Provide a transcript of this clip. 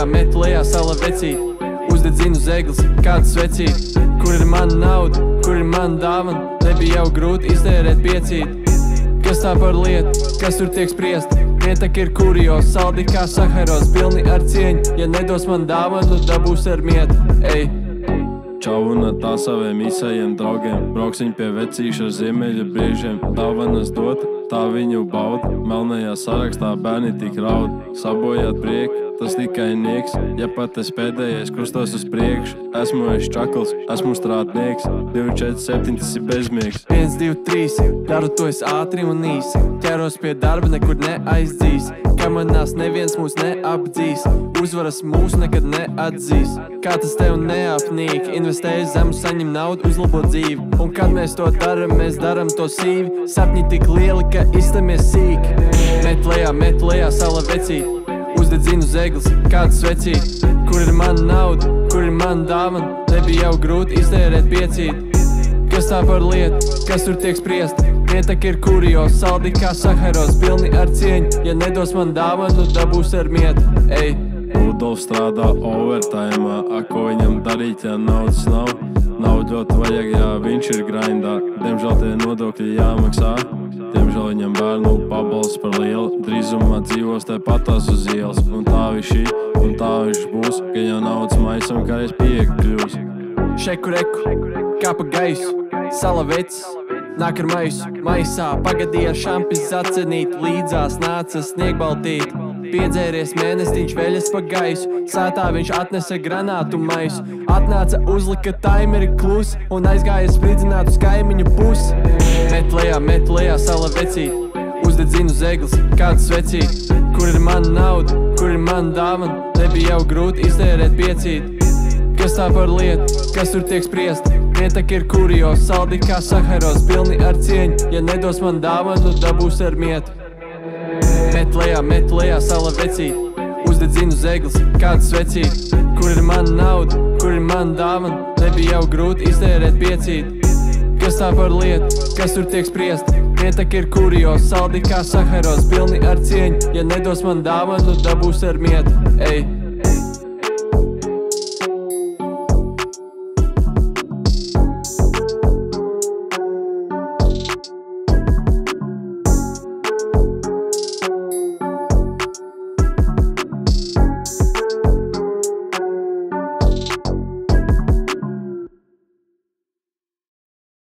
met lejā sala vecīt. Uzdedzinu zeglis, kāds svecīt. Kur ir mana nauda, kur ir mana dāvana? Nebija jau grūti iztērēt piecīt. Kas tā par lietu, kas tur tiek spriest? Vietak ir kurios, saldi kā Saharos, pilni ar cieņu. Ja nedos man dāvanu, dabūs ar mietu. Ej! Čau un tā saviem īsajiem draugiem. Brauksiņ pie vecīša ar ziemeļa briežiem. Dāvanas dot, tā viņu baud. Melnajā sarakstā bērni tik raud. Sabojāt prieku, tas tikai nieks. Ja pat es pēdējais kustos uz priekšu. Esmu es čakls, esmu strādnieks. 2, 4, 7, tas ir bezmiegs. 1, 2, 3, daru to es ātri un īsi. Ķeros pie darba, nekur neaizdzīs. Kamanās neviens mūs neapdzīs. Uzvaras mūs nekad neatzīs. Kā tas tev neapnīk? Investēji zemu, saņem naudu, uzlabo dzīvi. Un kad mēs to daram, mēs daram to sīvi. Sapņi tik lieli, ka iztamies sīki. Met lejā sala vecīt. Uzdedzinu zeglis, kāds svecīt. Kur ir mana nauda, kur ir mana dāvana? Nebija jau grūti iztērēt piecīt. Kas tā par lietu, kas tur tiek spriest? Vietak ir kurios, saldi kā Saharos, pilni ar cieņu. Ja nedos man dāvanu, dabūs ar mietu. Ej! Rudolfs strādā overtime, ko viņam darīt, ja naudas nav? Naudu ļoti vajag, ja viņš ir grindā. Diemžēl tie nodokļi jāmaksā. Diemžēl viņam bērnu pabalsts par lielu. Drīzumā dzīvos te patās uz ielas. Un tā viņš ir, un tā viņš būs. Ka jau naudas maisam, kā es pieeku kļūs. Šeku reku, kā pa gaisu, sala vecis. Nāk ar maisu, maisā pagadīja šampis zacenīt. Līdzās nāca sniegbaltīt. Piedzēries mēnestiņš veļas pa gaisu. Sētā viņš atnesa granātu maisu. Atnāca uzlika taimeri klus un aizgāja spridzināt uz kaimiņu pusi. Met lejā sala vecīt. Uzdedzinu zeglis, kāds svecīt. Kur ir mana nauda, kur ir mana dāvana? Nebija jau grūti iztērēt piecīt. Kas tā par lietu, kas tur tiek spriest? Vietak ir kurios, saldi kā Saharos, pilni ar cieņu. Ja nedos man dāvanu, dabūs ar mietu. Met lejā sala vecīt. Uzdedzinu zeglis, kāds svecīt. Kur ir mana nauda, kur ir mana dāvana? Nebija jau grūti iztērēt piecīt. Kas tā par lietu, kas tur tiek spriest? Vietak ir kurios, saldi kā Saharos, pilni ar cieņu. Ja nedos man dāvanu, dabūs ar mietu. Ej!